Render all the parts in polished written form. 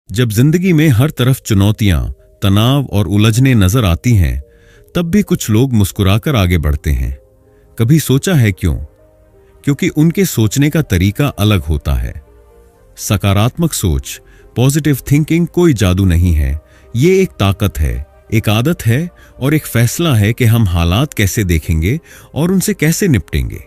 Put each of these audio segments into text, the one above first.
जब जिंदगी में हर तरफ चुनौतियां, तनाव और उलझनें नजर आती हैं, तब भी कुछ लोग मुस्कुराकर आगे बढ़ते हैं। कभी सोचा है क्यों? क्योंकि उनके सोचने का तरीका अलग होता है। सकारात्मक सोच, पॉजिटिव थिंकिंग कोई जादू नहीं है। ये एक ताकत है, एक आदत है और एक फैसला है कि हम हालात कैसे देखेंगे और उनसे कैसे निपटेंगे।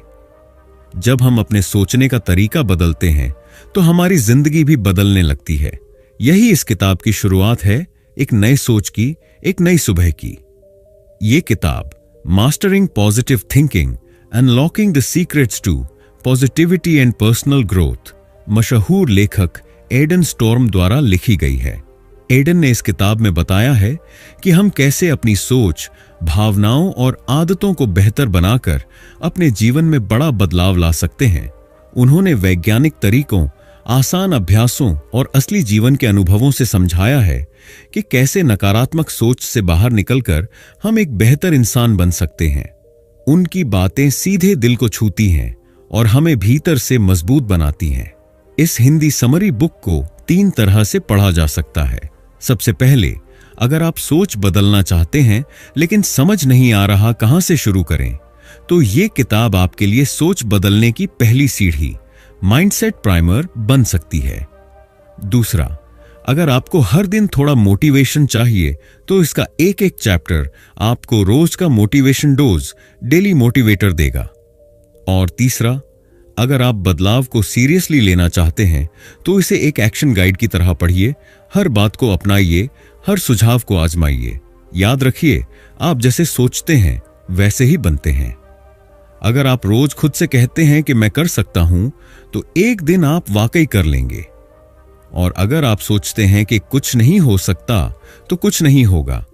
जब हम अपने सोचने का तरीका बदलते हैं तो हमारी जिंदगी भी बदलने लगती है। यही इस किताब की शुरुआत है, एक नई सोच की, एक नई सुबह की। ये किताब mastering positive thinking, unlocking the secrets to positivity and personal growth, मशहूर लेखक एडन स्टॉर्म द्वारा लिखी गई है। एडन ने इस किताब में बताया है कि हम कैसे अपनी सोच, भावनाओं और आदतों को बेहतर बनाकर अपने जीवन में बड़ा बदलाव ला सकते हैं। उन्होंने वैज्ञानिक तरीकों, आसान अभ्यासों और असली जीवन के अनुभवों से समझाया है कि कैसे नकारात्मक सोच से बाहर निकलकर हम एक बेहतर इंसान बन सकते हैं। उनकी बातें सीधे दिल को छूती हैं और हमें भीतर से मजबूत बनाती हैं। इस हिंदी समरी बुक को 3 तरह से पढ़ा जा सकता है। सबसे पहले, अगर आप सोच बदलना चाहते हैं लेकिन समझ नहीं आ रहा कहां से शुरू करें, तो ये किताब आपके लिए सोच बदलने की पहली सीढ़ी, माइंडसेट प्राइमर बन सकती है। दूसरा, अगर आपको हर दिन थोड़ा मोटिवेशन चाहिए तो इसका एक एक चैप्टर आपको रोज का मोटिवेशन डोज, डेली मोटिवेटर देगा। और तीसरा, अगर आप बदलाव को सीरियसली लेना चाहते हैं तो इसे एक एक्शन गाइड की तरह पढ़िए, हर बात को अपनाइए, हर सुझाव को आजमाइए। याद रखिए, आप जैसे सोचते हैं वैसे ही बनते हैं। अगर आप रोज खुद से कहते हैं कि मैं कर सकता हूं, तो एक दिन आप वाकई कर लेंगे। और अगर आप सोचते हैं कि कुछ नहीं हो सकता, तो कुछ नहीं होगा।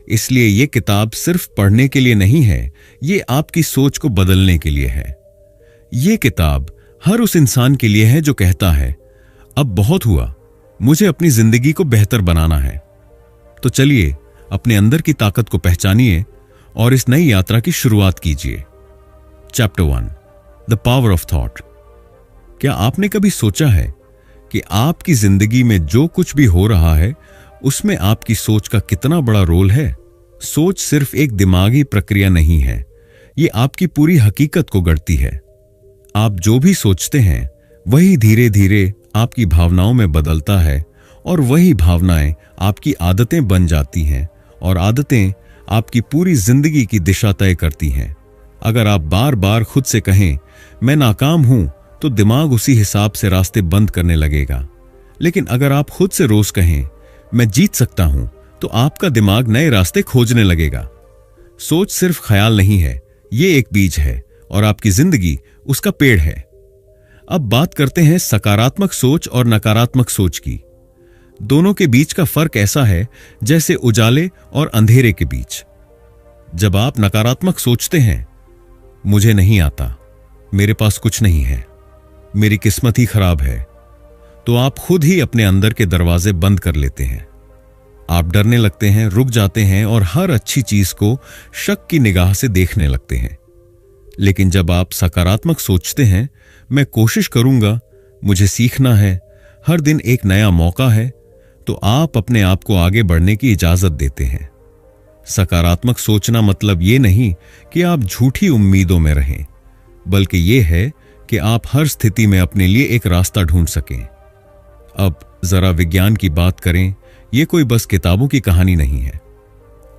इसलिए यह किताब सिर्फ पढ़ने के लिए नहीं है, ये आपकी सोच को बदलने के लिए है। ये किताब हर उस इंसान के लिए है जो कहता है, अब बहुत हुआ, मुझे अपनी जिंदगी को बेहतर बनाना है। तो चलिए अपने अंदर की ताकत को पहचानिए और इस नई यात्रा की शुरुआत कीजिए। Chapter 1, the power of thought. क्या आपने कभी सोचा है कि आपकी जिंदगी में जो कुछ भी हो रहा है उसमें आपकी सोच का कितना बड़ा रोल है? सोच सिर्फ एक दिमागी प्रक्रिया नहीं है, ये आपकी पूरी हकीकत को गढ़ती है। आप जो भी सोचते हैं वही धीरे धीरे आपकी भावनाओं में बदलता है और वही भावनाएं आपकी आदतें बन जाती हैं और आदतें आपकी पूरी जिंदगी की दिशा तय करती हैं। अगर आप बार बार खुद से कहें मैं नाकाम हूं, तो दिमाग उसी हिसाब से रास्ते बंद करने लगेगा। लेकिन अगर आप खुद से रोज कहें मैं जीत सकता हूं, तो आपका दिमाग नए रास्ते खोजने लगेगा। सोच सिर्फ ख्याल नहीं है, ये एक बीज है और आपकी जिंदगी उसका पेड़ है। अब बात करते हैं सकारात्मक सोच और नकारात्मक सोच की। दोनों के बीच का फर्क ऐसा है जैसे उजाले और अंधेरे के बीच। जब आप नकारात्मक सोचते हैं, मुझे नहीं आता, मेरे पास कुछ नहीं है, मेरी किस्मत ही खराब है, तो आप खुद ही अपने अंदर के दरवाजे बंद कर लेते हैं। आप डरने लगते हैं, रुक जाते हैं और हर अच्छी चीज को शक की निगाह से देखने लगते हैं। लेकिन जब आप सकारात्मक सोचते हैं, मैं कोशिश करूंगा, मुझे सीखना है, हर दिन एक नया मौका है, तो आप अपने आप को आगे बढ़ने की इजाजत देते हैं। सकारात्मक सोचना मतलब ये नहीं कि आप झूठी उम्मीदों में रहें, बल्कि ये है कि आप हर स्थिति में अपने लिए एक रास्ता ढूंढ सकें। अब जरा विज्ञान की बात करें, यह कोई बस किताबों की कहानी नहीं है।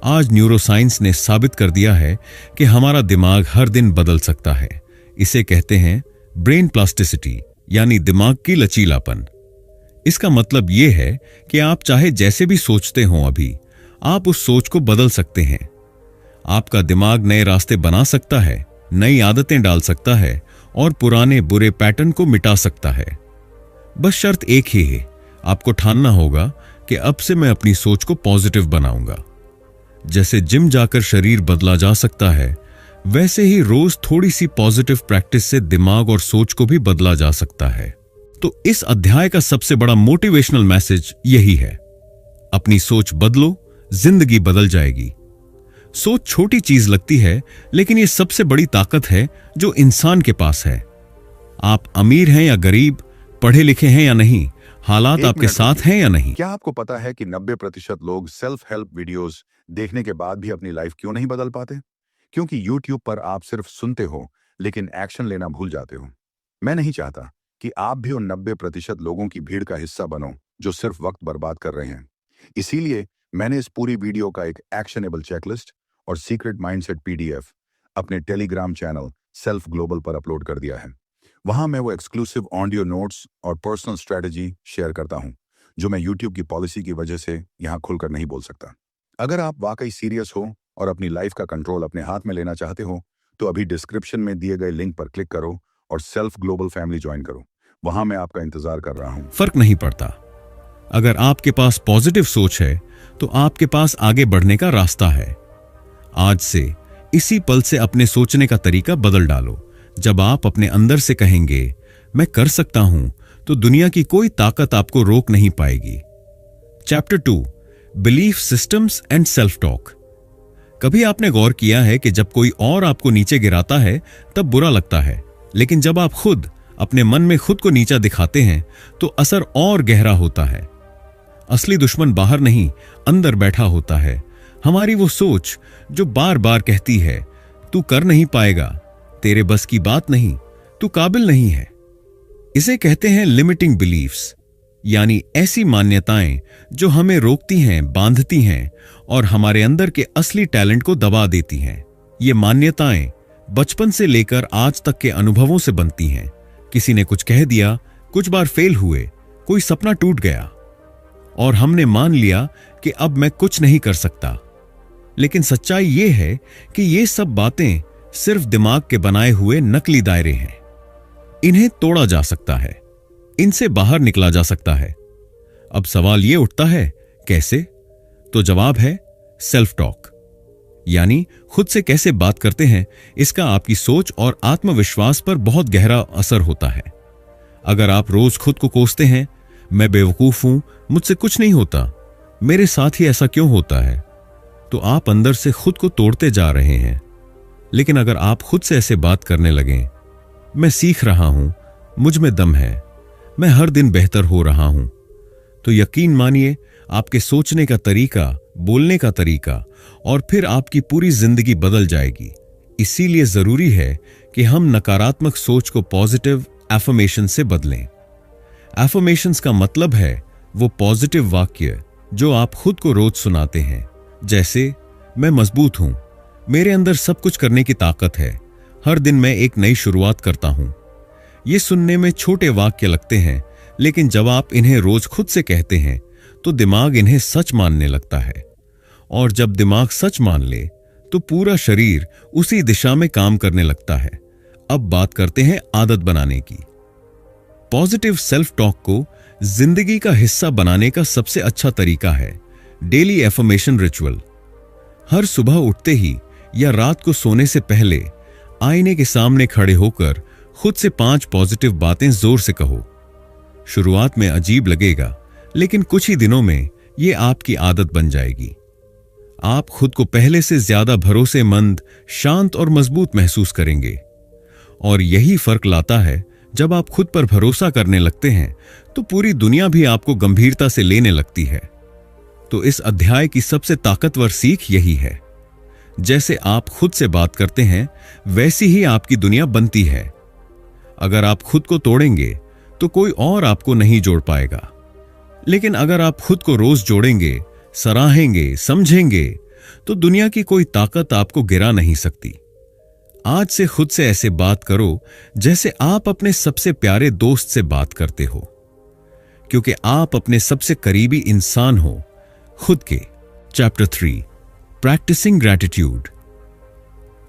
आज न्यूरोसाइंस ने साबित कर दिया है कि हमारा दिमाग हर दिन बदल सकता है। इसे कहते हैं ब्रेन प्लास्टिसिटी, यानी दिमाग की लचीलापन। इसका मतलब यह है कि आप चाहे जैसे भी सोचते हो, अभी आप उस सोच को बदल सकते हैं। आपका दिमाग नए रास्ते बना सकता है, नई आदतें डाल सकता है और पुराने बुरे पैटर्न को मिटा सकता है। बस शर्त एक ही है, आपको ठानना होगा कि अब से मैं अपनी सोच को पॉजिटिव बनाऊंगा। जैसे जिम जाकर शरीर बदला जा सकता है, वैसे ही रोज थोड़ी सी पॉजिटिव प्रैक्टिस से दिमाग और सोच को भी बदला जा सकता है। तो इस अध्याय का सबसे बड़ा मोटिवेशनल मैसेज यही है, अपनी सोच बदलो, जिंदगी बदल जाएगी। सोच छोटी चीज लगती है, लेकिन यह सबसे बड़ी ताकत है जो इंसान के पास है। आप अमीर हैं या गरीब, पढ़े लिखे हैं या नहीं, हालात एक आपके मिनट साथ रुकिए। हैं या नहीं। क्या आपको पता है कि 90% लोग सेल्फ हेल्प वीडियोस देखने के बाद भी अपनी लाइफ क्यों नहीं बदल पाते? क्योंकि यूट्यूब पर आप सिर्फ सुनते हो लेकिन एक्शन लेना भूल जाते हो। मैं नहीं चाहता कि आप भी उन 90% लोगों की भीड़ का हिस्सा बनो जो सिर्फ वक्त बर्बाद कर रहे हैं। इसीलिए मैंने इस पूरी वीडियो का एक एक्शनेबल चेकलिस्ट और सीक्रेट माइंडसेट पीडीएफ अपने टेलीग्राम चैनल सेल्फ ग्लोबल पर अपलोड कर दिया है। वहां मैं वो एक्सक्लूसिव ऑडियो नोट्स और पर्सनल स्ट्रेटजी शेयर करता हूं जो मैं यूट्यूब की पॉलिसी की वजह से यहां खुलकर नहीं बोल सकता। अगर आप वाकई सीरियस हो और अपनी लाइफ का कंट्रोल अपने हाथ में लेना चाहते हो तो अभी डिस्क्रिप्शन में दिए गए लिंक पर क्लिक करो और सेल्फ ग्लोबल फैमिली ज्वाइन करो। वहां मैं आपका इंतजार कर रहा हूं। फर्क नहीं पड़ता। अगर आपके पास पॉजिटिव सोच है तो आपके पास आगे बढ़ने का रास्ता है। आज से इसी पल से अपने सोचने का तरीका बदल डालो। जब आप अपने अंदर से कहेंगे मैं कर सकता हूं, तो दुनिया की कोई ताकत आपको रोक नहीं पाएगी। Chapter 2, belief systems and self talk. कभी आपने गौर किया है कि जब कोई और आपको नीचे गिराता है तब बुरा लगता है, लेकिन जब आप खुद अपने मन में खुद को नीचा दिखाते हैं तो असर और गहरा होता है। असली दुश्मन बाहर नहीं, अंदर बैठा होता है। हमारी वो सोच जो बार बार कहती है तू कर नहीं पाएगा, तेरे बस की बात नहीं, तू काबिल नहीं है। इसे कहते हैं लिमिटिंग बिलीफ्स, यानी ऐसी मान्यताएं जो हमें रोकती हैं, बांधती हैं और हमारे अंदर के असली टैलेंट को दबा देती हैं। ये मान्यताएं बचपन से लेकर आज तक के अनुभवों से बनती हैं। किसी ने कुछ कह दिया, कुछ बार फेल हुए, कोई सपना टूट गया और हमने मान लिया कि अब मैं कुछ नहीं कर सकता। लेकिन सच्चाई यह है कि ये सब बातें सिर्फ दिमाग के बनाए हुए नकली दायरे हैं। इन्हें तोड़ा जा सकता है, इनसे बाहर निकला जा सकता है। अब सवाल यह उठता है कैसे? तो जवाब है सेल्फ टॉक, यानी खुद से कैसे बात करते हैं। इसका आपकी सोच और आत्मविश्वास पर बहुत गहरा असर होता है। अगर आप रोज खुद को कोसते हैं, मैं बेवकूफ हूं, मुझसे कुछ नहीं होता, मेरे साथ ही ऐसा क्यों होता है, तो आप अंदर से खुद को तोड़ते जा रहे हैं। लेकिन अगर आप खुद से ऐसे बात करने लगें, मैं सीख रहा हूं, मुझ में दम है, मैं हर दिन बेहतर हो रहा हूं, तो यकीन मानिए आपके सोचने का तरीका, बोलने का तरीका और फिर आपकी पूरी जिंदगी बदल जाएगी। इसीलिए जरूरी है कि हम नकारात्मक सोच को पॉजिटिव एफर्मेशन से बदलें। एफर्मेशंस का मतलब है वो पॉजिटिव वाक्य जो आप खुद को रोज सुनाते हैं, जैसे मैं मजबूत हूं, मेरे अंदर सब कुछ करने की ताकत है, हर दिन मैं एक नई शुरुआत करता हूं। ये सुनने में छोटे वाक्य लगते हैं, लेकिन जब आप इन्हें रोज खुद से कहते हैं तो दिमाग इन्हें सच मानने लगता है, और जब दिमाग सच मान ले तो पूरा शरीर उसी दिशा में काम करने लगता है। अब बात करते हैं आदत बनाने की। पॉजिटिव सेल्फ टॉक को जिंदगी का हिस्सा बनाने का सबसे अच्छा तरीका है डेली एफर्मेशन रिचुअल। हर सुबह उठते ही या रात को सोने से पहले आईने के सामने खड़े होकर खुद से 5 पॉजिटिव बातें जोर से कहो। शुरुआत में अजीब लगेगा, लेकिन कुछ ही दिनों में यह आपकी आदत बन जाएगी। आप खुद को पहले से ज्यादा भरोसेमंद, शांत और मजबूत महसूस करेंगे। और यही फर्क लाता है, जब आप खुद पर भरोसा करने लगते हैं तो पूरी दुनिया भी आपको गंभीरता से लेने लगती है। तो इस अध्याय की सबसे ताकतवर सीख यही है, जैसे आप खुद से बात करते हैं वैसी ही आपकी दुनिया बनती है। अगर आप खुद को तोड़ेंगे तो कोई और आपको नहीं जोड़ पाएगा, लेकिन अगर आप खुद को रोज जोड़ेंगे, सराहेंगे, समझेंगे, तो दुनिया की कोई ताकत आपको गिरा नहीं सकती। आज से खुद से ऐसे बात करो जैसे आप अपने सबसे प्यारे दोस्त से बात करते हो, क्योंकि आप अपने सबसे करीबी इंसान हो, खुद के। Chapter 3, practising gratitude.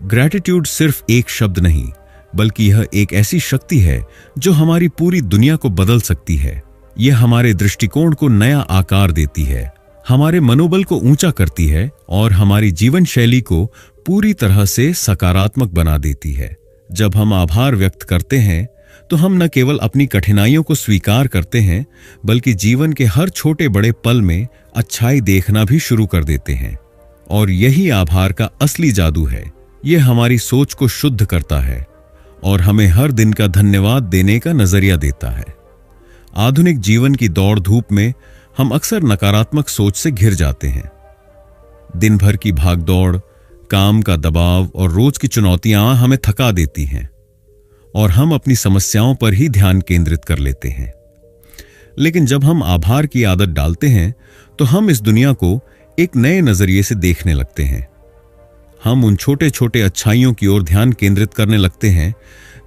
ग्रैटिट्यूड सिर्फ एक शब्द नहीं, बल्कि यह एक ऐसी शक्ति है जो हमारी पूरी दुनिया को बदल सकती है। यह हमारे दृष्टिकोण को नया आकार देती है, हमारे मनोबल को ऊंचा करती है और हमारी जीवन शैली को पूरी तरह से सकारात्मक बना देती है। जब हम आभार व्यक्त करते हैं तो हम न केवल अपनी कठिनाइयों को स्वीकार करते हैं, बल्कि जीवन के हर छोटे बड़े पल में अच्छाई देखना भी शुरू कर देते हैं। और यही आभार का असली जादू है। यह हमारी सोच को शुद्ध करता है और हमें हर दिन का धन्यवाद देने का नजरिया देता है। आधुनिक जीवन की दौड़ धूप में हम अक्सर नकारात्मक सोच से घिर जाते हैं। दिन भर की भागदौड़, काम का दबाव और रोज की चुनौतियां हमें थका देती हैं और हम अपनी समस्याओं पर ही ध्यान केंद्रित कर लेते हैं। लेकिन जब हम आभार की आदत डालते हैं तो हम इस दुनिया को एक नए नजरिए से देखने लगते हैं। हम उन छोटे छोटे अच्छाइयों की ओर ध्यान केंद्रित करने लगते हैं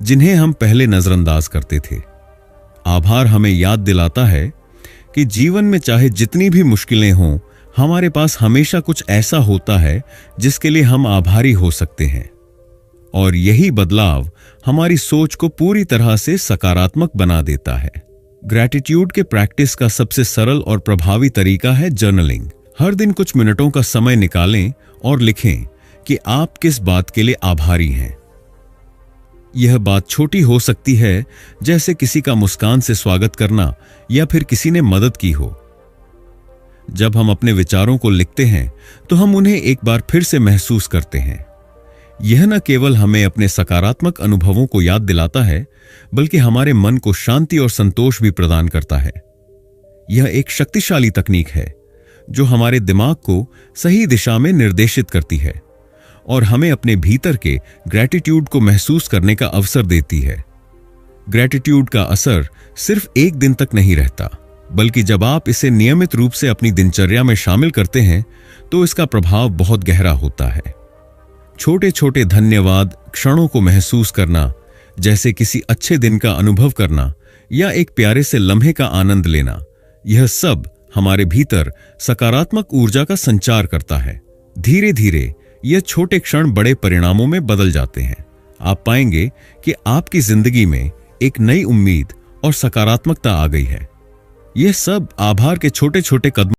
जिन्हें हम पहले नजरअंदाज करते थे। आभार हमें याद दिलाता है कि जीवन में चाहे जितनी भी मुश्किलें हों, हमारे पास हमेशा कुछ ऐसा होता है जिसके लिए हम आभारी हो सकते हैं। और यही बदलाव हमारी सोच को पूरी तरह से सकारात्मक बना देता है। ग्रैटिट्यूड के प्रैक्टिस का सबसे सरल और प्रभावी तरीका है जर्नलिंग। हर दिन कुछ मिनटों का समय निकालें और लिखें कि आप किस बात के लिए आभारी हैं। यह बात छोटी हो सकती है, जैसे किसी का मुस्कान से स्वागत करना या फिर किसी ने मदद की हो। जब हम अपने विचारों को लिखते हैं तो हम उन्हें एक बार फिर से महसूस करते हैं। यह न केवल हमें अपने सकारात्मक अनुभवों को याद दिलाता है, बल्कि हमारे मन को शांति और संतोष भी प्रदान करता है। यह एक शक्तिशाली तकनीक है जो हमारे दिमाग को सही दिशा में निर्देशित करती है और हमें अपने भीतर के ग्रैटिट्यूड को महसूस करने का अवसर देती है। ग्रैटिट्यूड का असर सिर्फ एक दिन तक नहीं रहता, बल्कि जब आप इसे नियमित रूप से अपनी दिनचर्या में शामिल करते हैं तो इसका प्रभाव बहुत गहरा होता है। छोटे छोटे धन्यवाद क्षणों को महसूस करना, जैसे किसी अच्छे दिन का अनुभव करना या एक प्यारे से लम्हे का आनंद लेना, यह सब हमारे भीतर सकारात्मक ऊर्जा का संचार करता है। धीरे धीरे यह छोटे क्षण बड़े परिणामों में बदल जाते हैं। आप पाएंगे कि आपकी जिंदगी में एक नई उम्मीद और सकारात्मकता आ गई है। यह सब आभार के छोटे छोटे कदमों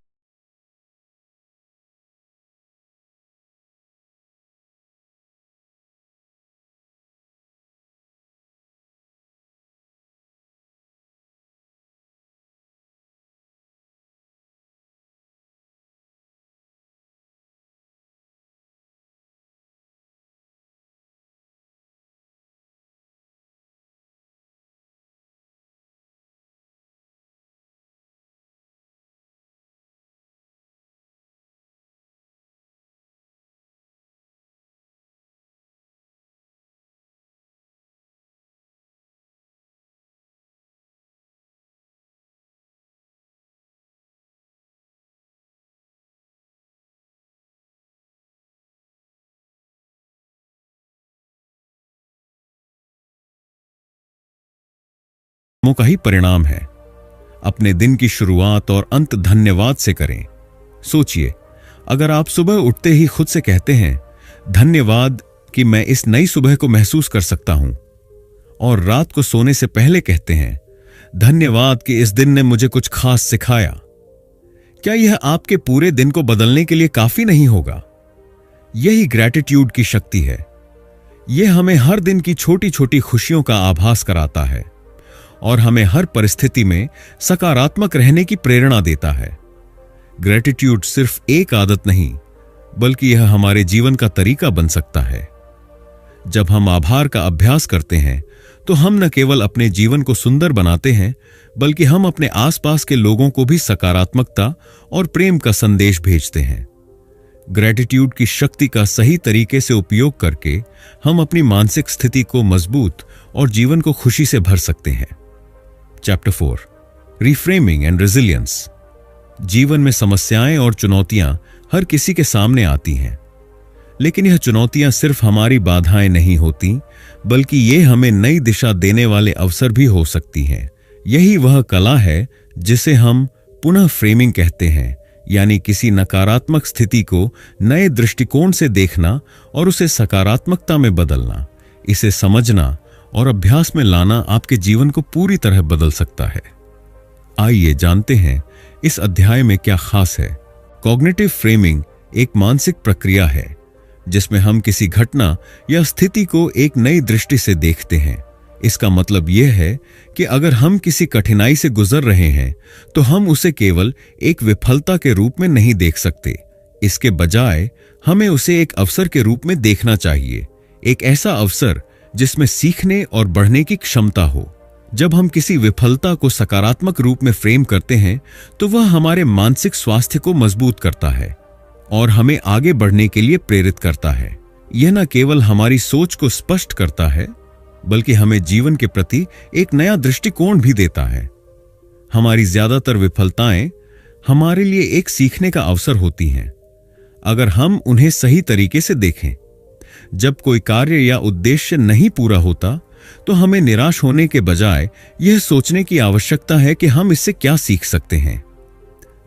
का ही परिणाम है। अपने दिन की शुरुआत और अंत धन्यवाद से करें। सोचिए, अगर आप सुबह उठते ही खुद से कहते हैं धन्यवाद कि मैं इस नई सुबह को महसूस कर सकता हूं, और रात को सोने से पहले कहते हैं धन्यवाद कि इस दिन ने मुझे कुछ खास सिखाया, क्या यह आपके पूरे दिन को बदलने के लिए काफी नहीं होगा? यही ग्रैटिट्यूड की शक्ति है। यह हमें हर दिन की छोटी छोटी खुशियों का आभास कराता है और हमें हर परिस्थिति में सकारात्मक रहने की प्रेरणा देता है। ग्रैटिट्यूड सिर्फ एक आदत नहीं, बल्कि यह हमारे जीवन का तरीका बन सकता है। जब हम आभार का अभ्यास करते हैं तो हम न केवल अपने जीवन को सुंदर बनाते हैं, बल्कि हम अपने आसपास के लोगों को भी सकारात्मकता और प्रेम का संदेश भेजते हैं। ग्रैटिट्यूड की शक्ति का सही तरीके से उपयोग करके हम अपनी मानसिक स्थिति को मजबूत और जीवन को खुशी से भर सकते हैं। Chapter 4, reframing and resilience. जीवन में समस्याएं और चुनौतियां हर किसी के सामने आती हैं, लेकिन यह चुनौतियां सिर्फ हमारी बाधाएं नहीं होती, बल्कि ये हमें नई दिशा देने वाले अवसर भी हो सकती हैं। यही वह कला है जिसे हम पुनः फ्रेमिंग कहते हैं, यानी किसी नकारात्मक स्थिति को नए दृष्टिकोण से देखना और उसे सकारात्मकता में बदलना। इसे समझना और अभ्यास में लाना आपके जीवन को पूरी तरह बदल सकता है। आइए जानते हैं इस अध्याय में क्या खास है। कॉग्निटिव फ्रेमिंग एक मानसिक प्रक्रिया है जिसमें हम किसी घटना या स्थिति को एक नई दृष्टि से देखते हैं। इसका मतलब यह है कि अगर हम किसी कठिनाई से गुजर रहे हैं तो हम उसे केवल एक विफलता के रूप में नहीं देख सकते। इसके बजाय हमें उसे एक अवसर के रूप में देखना चाहिए, एक ऐसा अवसर जिसमें सीखने और बढ़ने की क्षमता हो। जब हम किसी विफलता को सकारात्मक रूप में फ्रेम करते हैं तो वह हमारे मानसिक स्वास्थ्य को मजबूत करता है और हमें आगे बढ़ने के लिए प्रेरित करता है। यह न केवल हमारी सोच को स्पष्ट करता है, बल्कि हमें जीवन के प्रति एक नया दृष्टिकोण भी देता है। हमारी ज्यादातर विफलताएं हमारे लिए एक सीखने का अवसर होती हैं, अगर हम उन्हें सही तरीके से देखें। जब कोई कार्य या उद्देश्य नहीं पूरा होता तो हमें निराश होने के बजाय यह सोचने की आवश्यकता है कि हम इससे क्या सीख सकते हैं।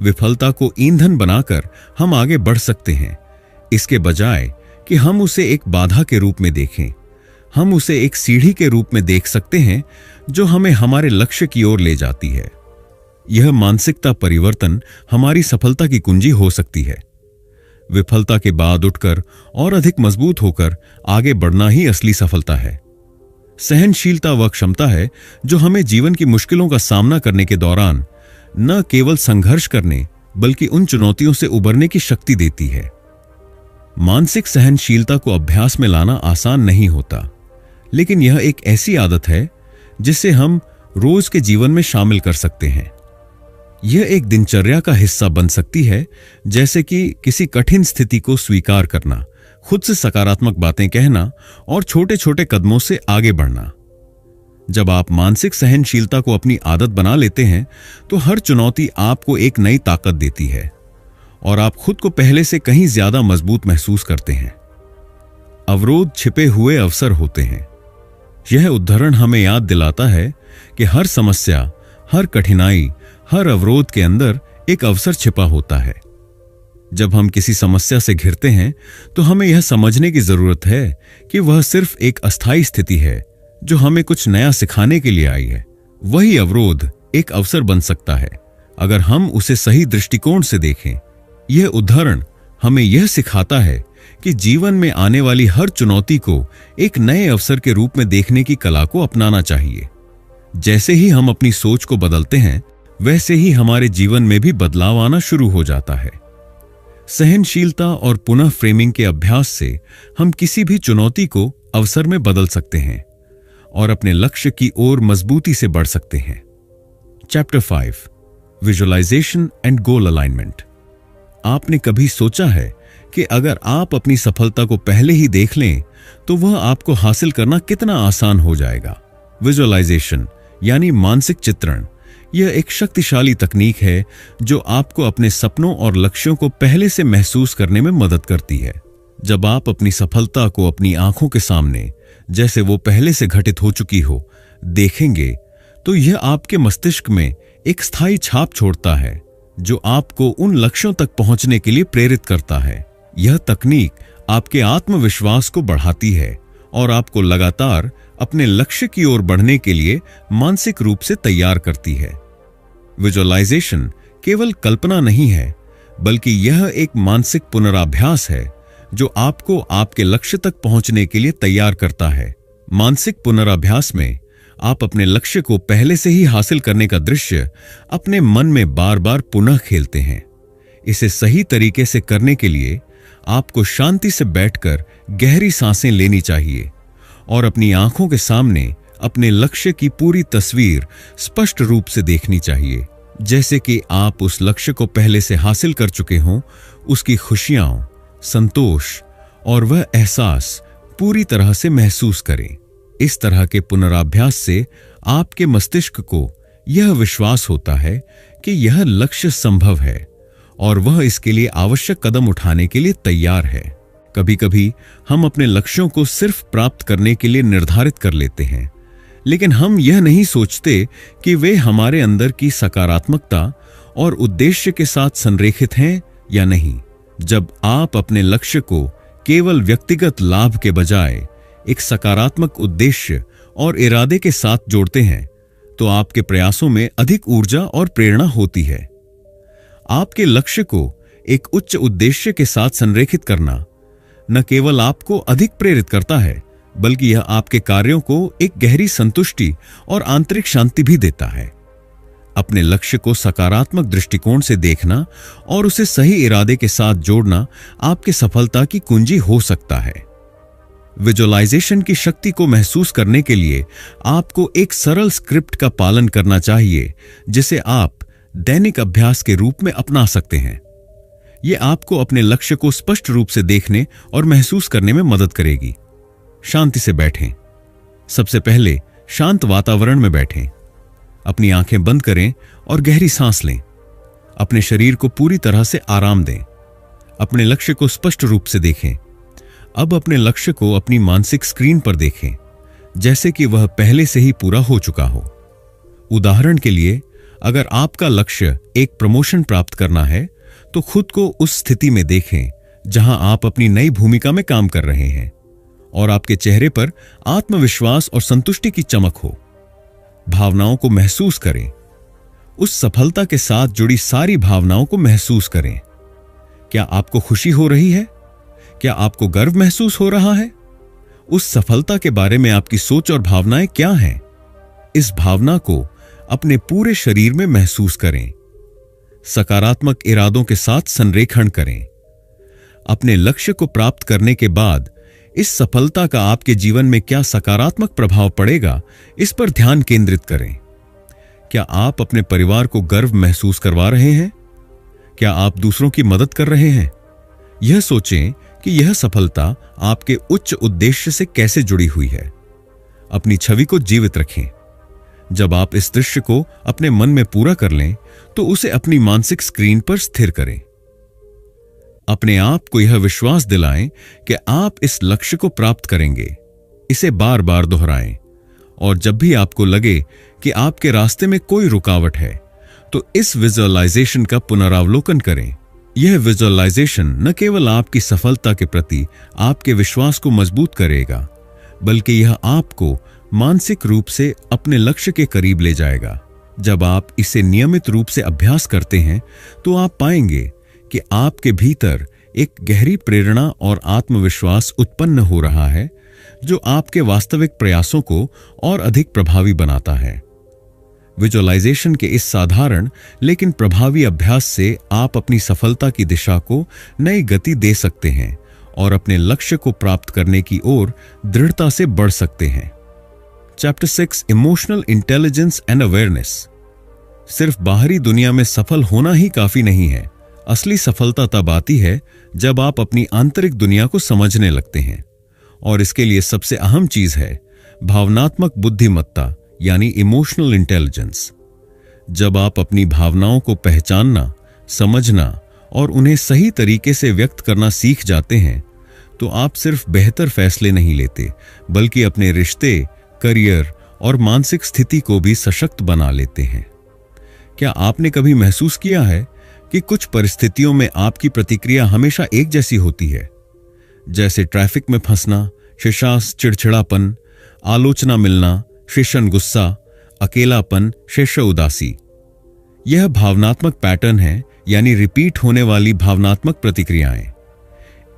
विफलता को ईंधन बनाकर हम आगे बढ़ सकते हैं, इसके बजाय कि हम उसे एक बाधा के रूप में देखें। हम उसे एक सीढ़ी के रूप में देख सकते हैं जो हमें हमारे लक्ष्य की ओर ले जाती है। यह मानसिकता परिवर्तन हमारी सफलता की कुंजी हो सकती है। विफलता के बाद उठकर और अधिक मजबूत होकर आगे बढ़ना ही असली सफलता है। सहनशीलता वह क्षमता है जो हमें जीवन की मुश्किलों का सामना करने के दौरान न केवल संघर्ष करने बल्कि उन चुनौतियों से उबरने की शक्ति देती है। मानसिक सहनशीलता को अभ्यास में लाना आसान नहीं होता, लेकिन यह एक ऐसी आदत है जिसे हम रोज के जीवन में शामिल कर सकते हैं। यह एक दिनचर्या का हिस्सा बन सकती है, जैसे कि किसी कठिन स्थिति को स्वीकार करना, खुद से सकारात्मक बातें कहना और छोटे छोटे कदमों से आगे बढ़ना। जब आप मानसिक सहनशीलता को अपनी आदत बना लेते हैं तो हर चुनौती आपको एक नई ताकत देती है और आप खुद को पहले से कहीं ज्यादा मजबूत महसूस करते हैं। अवरोध छिपे हुए अवसर होते हैं। यह उदाहरण हमें याद दिलाता है कि हर समस्या, हर कठिनाई, हर अवरोध के अंदर एक अवसर छिपा होता है। जब हम किसी समस्या से घिरते हैं तो हमें यह समझने की जरूरत है कि वह सिर्फ एक अस्थायी स्थिति है जो हमें कुछ नया सिखाने के लिए आई है। वही अवरोध एक अवसर बन सकता है अगर हम उसे सही दृष्टिकोण से देखें। यह उदाहरण हमें यह सिखाता है कि जीवन में आने वाली हर चुनौती को एक नए अवसर के रूप में देखने की कला को अपनाना चाहिए। जैसे ही हम अपनी सोच को बदलते हैं, वैसे ही हमारे जीवन में भी बदलाव आना शुरू हो जाता है। सहनशीलता और पुनः फ्रेमिंग के अभ्यास से हम किसी भी चुनौती को अवसर में बदल सकते हैं और अपने लक्ष्य की ओर मजबूती से बढ़ सकते हैं। Chapter 5, visualisation and goal alignment. आपने कभी सोचा है कि अगर आप अपनी सफलता को पहले ही देख लें तो वह आपको हासिल करना कितना आसान हो जाएगा। विजुअलाइजेशन यानी मानसिक चित्रण, यह एक शक्तिशाली तकनीक है जो आपको अपने सपनों और लक्ष्यों को पहले से महसूस करने में मदद करती है। जब आप अपनी सफलता को अपनी आंखों के सामने, जैसे वो पहले से घटित हो चुकी हो, देखेंगे तो यह आपके मस्तिष्क में एक स्थायी छाप छोड़ता है जो आपको उन लक्ष्यों तक पहुंचने के लिए प्रेरित करता है। यह तकनीक आपके आत्मविश्वास को बढ़ाती है और आपको लगातार अपने लक्ष्य की ओर बढ़ने के लिए मानसिक रूप से तैयार करती है। विजुअलाइजेशन केवल कल्पना नहीं है, बल्कि यह एक मानसिक पुनराभ्यास है जो आपको आपके लक्ष्य तक पहुंचने के लिए तैयार करता है। मानसिक पुनराभ्यास में आप अपने लक्ष्य को पहले से ही हासिल करने का दृश्य अपने मन में बार बार पुनः खेलते हैं। इसे सही तरीके से करने के लिए आपको शांति से बैठकर गहरी सांसें लेनी चाहिए और अपनी आंखों के सामने अपने लक्ष्य की पूरी तस्वीर स्पष्ट रूप से देखनी चाहिए, जैसे कि आप उस लक्ष्य को पहले से हासिल कर चुके हों। उसकी खुशियां, संतोष और वह एहसास पूरी तरह से महसूस करें। इस तरह के पुनराभ्यास से आपके मस्तिष्क को यह विश्वास होता है कि यह लक्ष्य संभव है और वह इसके लिए आवश्यक कदम उठाने के लिए तैयार है। कभी कभी हम अपने लक्ष्यों को सिर्फ प्राप्त करने के लिए निर्धारित कर लेते हैं, लेकिन हम यह नहीं सोचते कि वे हमारे अंदर की सकारात्मकता और उद्देश्य के साथ संरेखित हैं या नहीं। जब आप अपने लक्ष्य को केवल व्यक्तिगत लाभ के बजाय एक सकारात्मक उद्देश्य और इरादे के साथ जोड़ते हैं, तो आपके प्रयासों में अधिक ऊर्जा और प्रेरणा होती है। आपके लक्ष्य को एक उच्च उद्देश्य के साथ संरेखित करना न केवल आपको अधिक प्रेरित करता है, बल्कि यह आपके कार्यों को एक गहरी संतुष्टि और आंतरिक शांति भी देता है। अपने लक्ष्य को सकारात्मक दृष्टिकोण से देखना और उसे सही इरादे के साथ जोड़ना आपके सफलता की कुंजी हो सकता है। विजुअलाइजेशन की शक्ति को महसूस करने के लिए आपको एक सरल स्क्रिप्ट का पालन करना चाहिए, जिसे आप दैनिक अभ्यास के रूप में अपना सकते हैं। यह आपको अपने लक्ष्य को स्पष्ट रूप से देखने और महसूस करने में मदद करेगी। शांति से बैठें। सबसे पहले शांत वातावरण में बैठें। अपनी आंखें बंद करें और गहरी सांस लें। अपने शरीर को पूरी तरह से आराम दें। अपने लक्ष्य को स्पष्ट रूप से देखें। अब अपने लक्ष्य को अपनी मानसिक स्क्रीन पर देखें, जैसे कि वह पहले से ही पूरा हो चुका हो। उदाहरण के लिए, अगर आपका लक्ष्य एक प्रमोशन प्राप्त करना है, तो खुद को उस स्थिति में देखें जहां आप अपनी नई भूमिका में काम कर रहे हैं और आपके चेहरे पर आत्मविश्वास और संतुष्टि की चमक हो। भावनाओं को महसूस करें। उस सफलता के साथ जुड़ी सारी भावनाओं को महसूस करें। क्या आपको खुशी हो रही है? क्या आपको गर्व महसूस हो रहा है? उस सफलता के बारे में आपकी सोच और भावनाएं क्या हैं? इस भावना को अपने पूरे शरीर में महसूस करें। सकारात्मक इरादों के साथ संरेखण करें। अपने लक्ष्य को प्राप्त करने के बाद इस सफलता का आपके जीवन में क्या सकारात्मक प्रभाव पड़ेगा, इस पर ध्यान केंद्रित करें। क्या आप अपने परिवार को गर्व महसूस करवा रहे हैं? क्या आप दूसरों की मदद कर रहे हैं? यह सोचें कि यह सफलता आपके उच्च उद्देश्य से कैसे जुड़ी हुई है। अपनी छवि को जीवित रखें। जब आप इस दृश्य को अपने मन में पूरा कर लें, तो उसे अपनी मानसिक स्क्रीन पर स्थिर करें। अपने आप को यह विश्वास दिलाएं कि आप इस लक्ष्य को प्राप्त करेंगे। इसे बार बार दोहराएं और जब भी आपको लगे कि आपके रास्ते में कोई रुकावट है, तो इस विजुअलाइजेशन का पुनरावलोकन करें। यह विजुअलाइजेशन न केवल आपकी सफलता के प्रति आपके विश्वास को मजबूत करेगा, बल्कि यह आपको मानसिक रूप से अपने लक्ष्य के करीब ले जाएगा। जब आप इसे नियमित रूप से अभ्यास करते हैं, तो आप पाएंगे कि आपके भीतर एक गहरी प्रेरणा और आत्मविश्वास उत्पन्न हो रहा है, जो आपके वास्तविक प्रयासों को और अधिक प्रभावी बनाता है। विजुअलाइजेशन के इस साधारण लेकिन प्रभावी अभ्यास से आप अपनी सफलता की दिशा को नई गति दे सकते हैं और अपने लक्ष्य को प्राप्त करने की ओर दृढ़ता से बढ़ सकते हैं। Chapter 6 emotional intelligence and awareness. सिर्फ बाहरी दुनिया में सफल होना ही काफी नहीं है। असली सफलता तब आती है जब आप अपनी आंतरिक दुनिया को समझने लगते हैं, और इसके लिए सबसे अहम चीज है भावनात्मक बुद्धिमत्ता, यानी इमोशनल इंटेलिजेंस। जब आप अपनी भावनाओं को पहचानना, समझना और उन्हें सही तरीके से व्यक्त करना सीख जाते हैं, तो आप सिर्फ बेहतर फैसले नहीं लेते, बल्कि अपने रिश्ते, करियर और मानसिक स्थिति को भी सशक्त बना लेते हैं। क्या आपने कभी महसूस किया है कि कुछ परिस्थितियों में आपकी प्रतिक्रिया हमेशा एक जैसी होती है? जैसे ट्रैफिक में फंसना, शेषास चिड़चिड़ापन, आलोचना मिलना, शेषन गुस्सा, अकेलापन, शेष उदासी। यह भावनात्मक पैटर्न है, यानी रिपीट होने वाली भावनात्मक प्रतिक्रियाएं।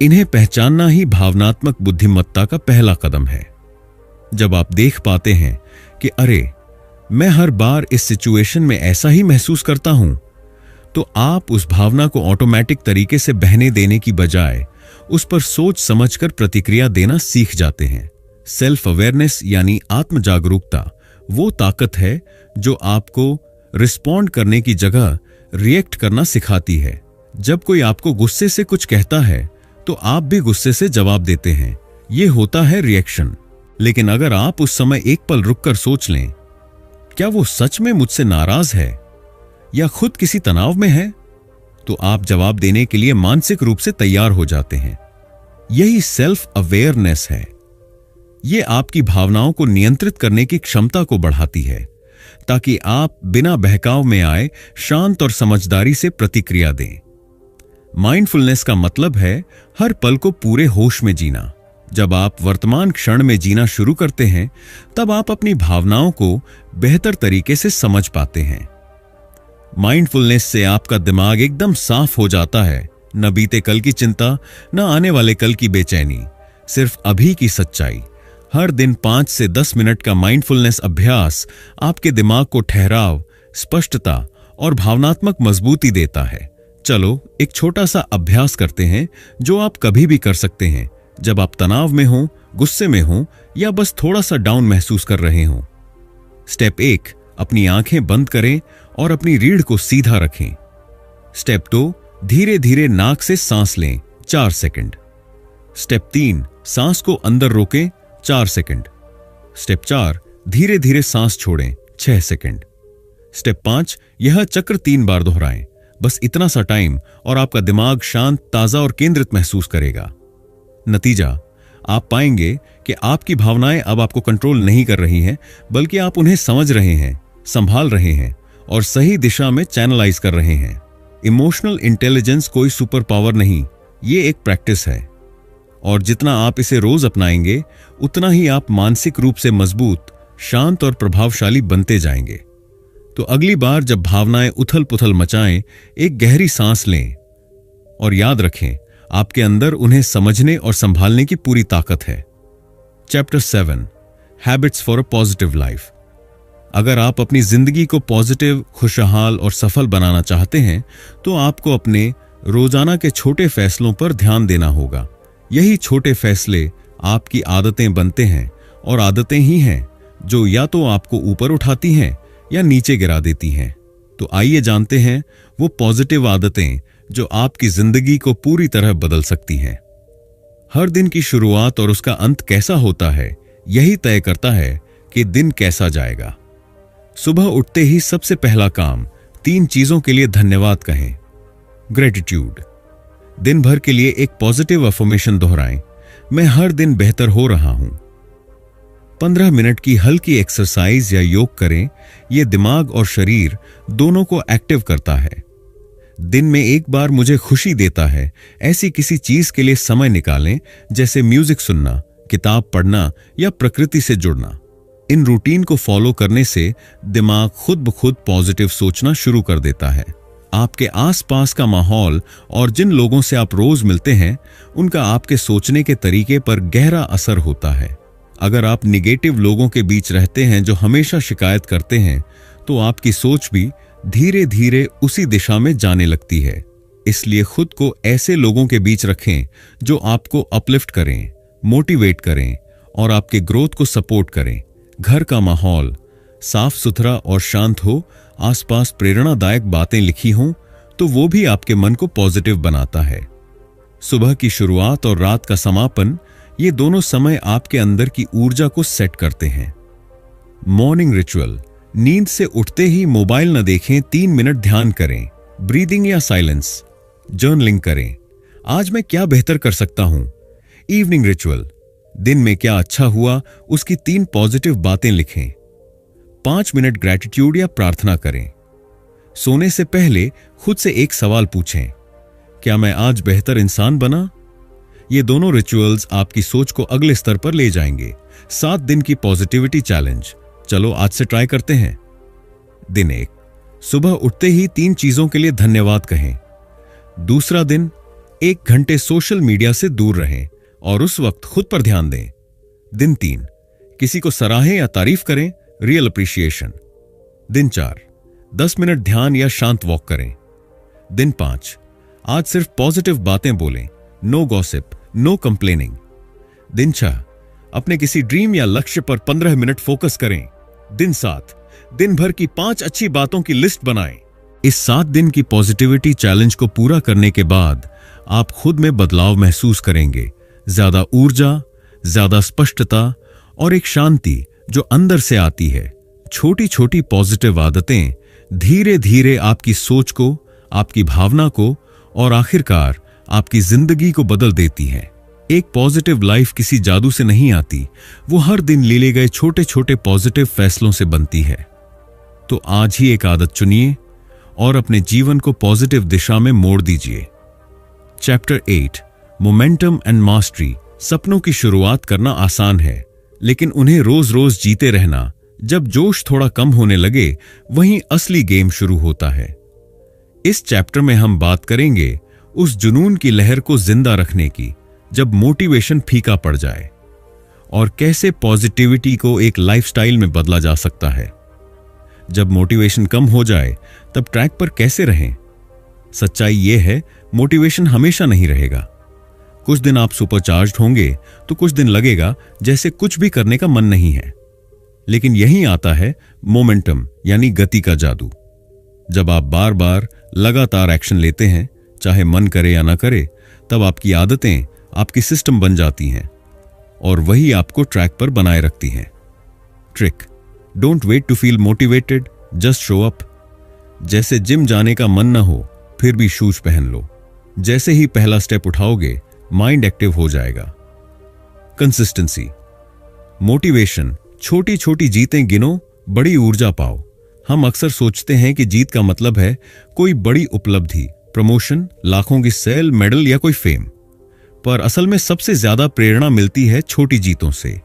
इन्हें पहचानना ही भावनात्मक बुद्धिमत्ता का पहला कदम है। जब आप देख पाते हैं कि अरे, मैं हर बार इस सिचुएशन में ऐसा ही महसूस करता हूं, तो आप उस भावना को ऑटोमेटिक तरीके से बहने देने की बजाय उस पर सोच समझकर प्रतिक्रिया देना सीख जाते हैं। सेल्फ अवेयरनेस यानी आत्म जागरूकता वो ताकत है जो आपको रिस्पॉन्ड करने की जगह रिएक्ट करना सिखाती है। जब कोई आपको गुस्से से कुछ कहता है, तो आप भी गुस्से से जवाब देते हैं। यह होता है रिएक्शन। लेकिन अगर आप उस समय एक पल रुककर सोच लें, क्या वो सच में मुझसे नाराज है या खुद किसी तनाव में है, तो आप जवाब देने के लिए मानसिक रूप से तैयार हो जाते हैं। यही सेल्फ अवेयरनेस है। यह आपकी भावनाओं को नियंत्रित करने की क्षमता को बढ़ाती है, ताकि आप बिना बहकाव में आए शांत और समझदारी से प्रतिक्रिया दें। माइंडफुलनेस का मतलब है हर पल को पूरे होश में जीना। जब आप वर्तमान क्षण में जीना शुरू करते हैं, तब आप अपनी भावनाओं को बेहतर तरीके से समझ पाते हैं। माइंडफुलनेस से आपका दिमाग एकदम साफ हो जाता है। न बीते कल की चिंता, न आने वाले कल की बेचैनी, सिर्फ अभी की सच्चाई। हर दिन 5 से 10 मिनट का माइंडफुलनेस अभ्यास आपके दिमाग को ठहराव, स्पष्टता और भावनात्मक मजबूती देता है। चलो एक छोटा सा अभ्यास करते हैं जो आप कभी भी कर सकते हैं जब आप तनाव में हो गुस्से में हो या बस थोड़ा सा डाउन महसूस कर रहे हो। स्टेप 1, अपनी आंखें बंद करें और अपनी रीढ़ को सीधा रखें। स्टेप 2, धीरे धीरे नाक से सांस लें 4 सेकंड। स्टेप 3, सांस को अंदर रोकें 4 सेकंड। स्टेप 4, धीरे धीरे सांस छोड़ें 6 सेकंड। स्टेप 5, यह चक्र 3 बार दोहराएं। बस इतना सा टाइम और आपका दिमाग शांत, ताजा और केंद्रित महसूस करेगा। नतीजा, आप पाएंगे कि आपकी भावनाएं अब आपको कंट्रोल नहीं कर रही हैं, बल्कि आप उन्हें समझ रहे हैं, संभाल रहे हैं और सही दिशा में चैनलाइज कर रहे हैं। इमोशनल इंटेलिजेंस कोई सुपर पावर नहीं, ये एक प्रैक्टिस है और जितना आप इसे रोज अपनाएंगे उतना ही आप मानसिक रूप से मजबूत, शांत और प्रभावशाली बनते जाएंगे। तो अगली बार जब भावनाएं उथल पुथल मचाएं, एक गहरी सांस लें और याद रखें, आपके अंदर उन्हें समझने और संभालने की पूरी ताकत है। Chapter 7, habits for a positive life. अगर आप अपनी जिंदगी को पॉजिटिव, खुशहाल और सफल बनाना चाहते हैं तो आपको अपने रोजाना के छोटे फैसलों पर ध्यान देना होगा। यही छोटे फैसले आपकी आदतें बनते हैं और आदतें ही हैं जो या तो आपको ऊपर उठाती हैं या नीचे गिरा देती हैं। तो आइए जानते हैं वो पॉजिटिव आदतें जो आपकी जिंदगी को पूरी तरह बदल सकती हैं। हर दिन की शुरुआत और उसका अंत कैसा होता है, यही तय करता है कि दिन कैसा जाएगा। सुबह उठते ही सबसे पहला काम 3 चीजों के लिए धन्यवाद कहें। ग्रेटिट्यूड, दिन भर के लिए एक पॉजिटिव अफर्मेशन दोहराएं, मैं हर दिन बेहतर हो रहा हूं। 15 मिनट की हल्की एक्सरसाइज या योग करें, यह दिमाग और शरीर दोनों को एक्टिव करता है। दिन में एक बार मुझे खुशी देता है, ऐसी किसी चीज के लिए समय निकालें, जैसे म्यूजिक सुनना, किताब पढ़ना या प्रकृति से जुड़ना। इन रूटीन को फॉलो करने से दिमाग खुद ब खुद पॉजिटिव सोचना शुरू कर देता है। आपके आसपास का माहौल और जिन लोगों से आप रोज मिलते हैं, उनका आपके सोचने के तरीके पर गहरा असर होता है। अगर आप निगेटिव लोगों के बीच रहते हैं जो हमेशा शिकायत करते हैं, तो आपकी सोच भी धीरे धीरे उसी दिशा में जाने लगती है। इसलिए खुद को ऐसे लोगों के बीच रखें जो आपको अपलिफ्ट करें, मोटिवेट करें और आपके ग्रोथ को सपोर्ट करें। घर का माहौल साफ सुथरा और शांत हो, आसपास प्रेरणादायक बातें लिखी हों, तो वो भी आपके मन को पॉजिटिव बनाता है। सुबह की शुरुआत और रात का समापन, ये दोनों समय आपके अंदर की ऊर्जा को सेट करते हैं। मॉर्निंग रिचुअल, नींद से उठते ही मोबाइल न देखें, 3 मिनट ध्यान करें, ब्रीदिंग या साइलेंस, जर्नलिंग करें, आज मैं क्या बेहतर कर सकता हूं। इवनिंग रिचुअल, दिन में क्या अच्छा हुआ उसकी 3 पॉजिटिव बातें लिखें। 5 मिनट ग्रैटिट्यूड या प्रार्थना करें। सोने से पहले खुद से एक सवाल पूछें, क्या मैं आज बेहतर इंसान बना। ये दोनों रिचुअल्स आपकी सोच को अगले स्तर पर ले जाएंगे। 7 दिन की पॉजिटिविटी चैलेंज, चलो आज से ट्राई करते हैं। दिन 1, सुबह उठते ही 3 चीजों के लिए धन्यवाद कहें। दूसरा दिन, 1 घंटे सोशल मीडिया से दूर रहें और उस वक्त खुद पर ध्यान दें। दिन 3, किसी को सराहें या तारीफ करें, रियल अप्रिशिएशन। दिन 4, 10 मिनट ध्यान या शांत वॉक करें। दिन 5, आज सिर्फ पॉजिटिव बातें बोलें, नो गॉसिप, नो कंप्लेनिंग। दिन 6, अपने किसी ड्रीम या लक्ष्य पर 15 मिनट फोकस करें। दिन 7, दिन भर की 5 अच्छी बातों की लिस्ट बनाएं। इस 7 दिन की पॉजिटिविटी चैलेंज को पूरा करने के बाद आप खुद में बदलाव महसूस करेंगे। ज्यादा ऊर्जा, ज्यादा स्पष्टता और एक शांति जो अंदर से आती है। छोटी छोटी पॉजिटिव आदतें धीरे धीरे आपकी सोच को, आपकी भावना को और आखिरकार आपकी जिंदगी को बदल देती है। एक पॉजिटिव लाइफ किसी जादू से नहीं आती, वो हर दिन लिए गए छोटे छोटे पॉजिटिव फैसलों से बनती है। तो आज ही एक आदत चुनिए और अपने जीवन को पॉजिटिव दिशा में मोड़ दीजिए। Chapter 8, momentum and mastery. सपनों की शुरुआत करना आसान है, लेकिन उन्हें रोज रोज जीते रहना, जब जोश थोड़ा कम होने लगे, वहीं असली गेम शुरू होता है। इस चैप्टर में हम बात करेंगे उस जुनून की लहर को जिंदा रखने की, जब मोटिवेशन फीका पड़ जाए, और कैसे पॉजिटिविटी को एक लाइफस्टाइल में बदला जा सकता है। जब मोटिवेशन कम हो जाए, तब ट्रैक पर कैसे रहें। सच्चाई यह है, मोटिवेशन हमेशा नहीं रहेगा। कुछ दिन आप सुपरचार्ज्ड होंगे तो कुछ दिन लगेगा जैसे कुछ भी करने का मन नहीं है। लेकिन यहीं आता है मोमेंटम यानी गति का जादू। जब आप बार बार लगातार एक्शन लेते हैं, चाहे मन करे या ना करे, तब आपकी आदतें आपकी सिस्टम बन जाती हैं और वही आपको ट्रैक पर बनाए रखती हैं। Trick: don't wait to feel motivated, just show up. जैसे जिम जाने का मन ना हो फिर भी शूज पहन लो। जैसे ही पहला स्टेप उठाओगे माइंड एक्टिव हो जाएगा। कंसिस्टेंसी: मोटिवेशन, छोटी छोटी जीतें गिनो, बड़ी ऊर्जा पाओ। हम अक्सर सोचते हैं कि जीत का मतलब है कोई बड़ी उपलब्धि, प्रमोशन, लाखों की सेल, मेडल या कोई फेम। पर असल में सबसे ज्यादा प्रेरणा मिलती है छोटी जीतों से।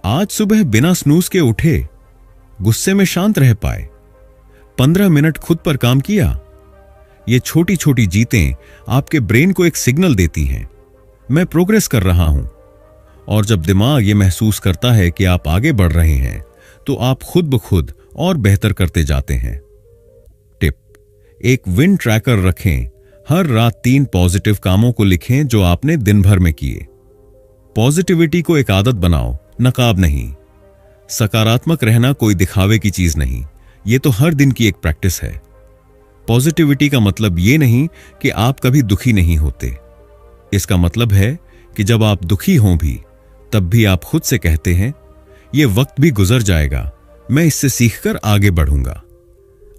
आज सुबह बिना स्नूज के उठे, गुस्से में शांत रह पाए, 15 मिनट खुद पर काम किया। ये छोटी छोटी जीतें आपके ब्रेन को एक सिग्नल देती हैं, मैं प्रोग्रेस कर रहा हूं। और जब दिमाग ये महसूस करता है कि आप आगे बढ़ रहे हैं, तो आप खुद ब खुद और बेहतर करते जाते हैं। टिप: एक विन ट्रैकर रखें। हर रात 3 पॉजिटिव कामों को लिखें जो आपने दिन भर में किए। पॉजिटिविटी को एक आदत बनाओ, नकाब नहीं। सकारात्मक रहना कोई दिखावे की चीज नहीं, ये तो हर दिन की एक प्रैक्टिस है। पॉजिटिविटी का मतलब ये नहीं कि आप कभी दुखी नहीं होते। इसका मतलब है कि जब आप दुखी हों भी, तब भी आप खुद से कहते हैं, ये वक्त भी गुजर जाएगा, मैं इससे सीखकर आगे बढ़ूंगा।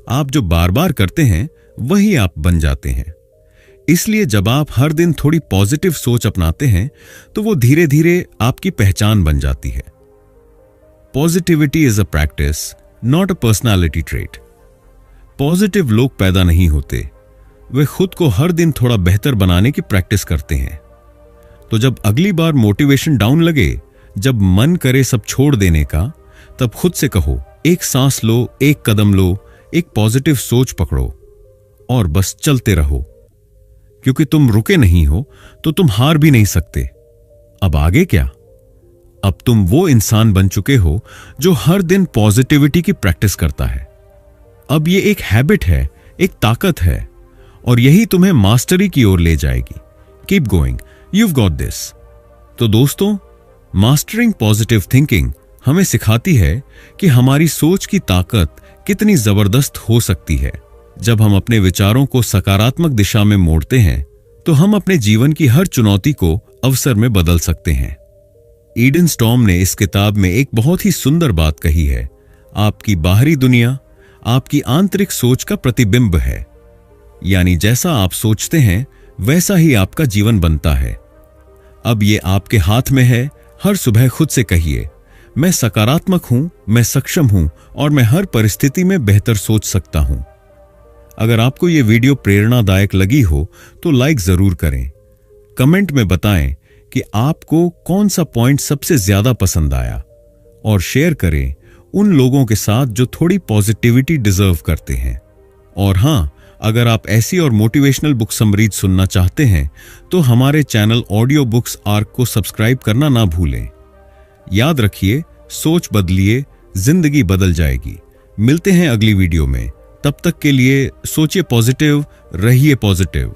आप जो बार बार करते हैं वही आप बन जाते हैं। इसलिए जब आप हर दिन थोड़ी पॉजिटिव सोच अपनाते हैं तो वो धीरे धीरे आपकी पहचान बन जाती है। Positivity is a practice, not a personality trait. Positive लोग पैदा नहीं होते, वे खुद को हर दिन थोड़ा बेहतर बनाने की प्रैक्टिस करते हैं। तो जब अगली बार मोटिवेशन डाउन लगे, जब मन करे सब छोड़ देने का, तब खुद से कहो, एक सांस लो, एक कदम लो, एक पॉजिटिव सोच पकड़ो और बस चलते रहो। क्योंकि तुम रुके नहीं हो तो तुम हार भी नहीं सकते। अब आगे क्या? अब तुम वो इंसान बन चुके हो जो हर दिन पॉजिटिविटी की प्रैक्टिस करता है। अब ये एक हैबिट है, एक ताकत है, और यही तुम्हें मास्टरी की ओर ले जाएगी। Keep going, you've got this। तो दोस्तों, मास्टरिंग पॉजिटिव थिंकिंग हमें सिखाती है कि हमारी सोच की ताकत कितनी जबरदस्त हो सकती है। जब हम अपने विचारों को सकारात्मक दिशा में मोड़ते हैं, तो हम अपने जीवन की हर चुनौती को अवसर में बदल सकते हैं। ईडन स्टॉर्म ने इस किताब में एक बहुत ही सुंदर बात कही है, आपकी बाहरी दुनिया आपकी आंतरिक सोच का प्रतिबिंब है। यानी जैसा आप सोचते हैं वैसा ही आपका जीवन बनता है। अब ये आपके हाथ में है। हर सुबह खुद से कहिए, मैं सकारात्मक हूं, मैं सक्षम हूं और मैं हर परिस्थिति में बेहतर सोच सकता हूं। अगर आपको ये वीडियो प्रेरणादायक लगी हो तो लाइक जरूर करें। कमेंट में बताएं कि आपको कौन सा पॉइंट सबसे ज्यादा पसंद आया, और शेयर करें उन लोगों के साथ जो थोड़ी पॉजिटिविटी डिजर्व करते हैं। और हां, अगर आप ऐसी और मोटिवेशनल बुक समरीज सुनना चाहते हैं तो हमारे चैनल ऑडियो बुक्स आर्क को सब्सक्राइब करना ना भूलें। याद रखिए, सोच बदलिए, जिंदगी बदल जाएगी। मिलते हैं अगली वीडियो में। तब तक के लिए सोचिए पॉजिटिव, रहिए पॉजिटिव।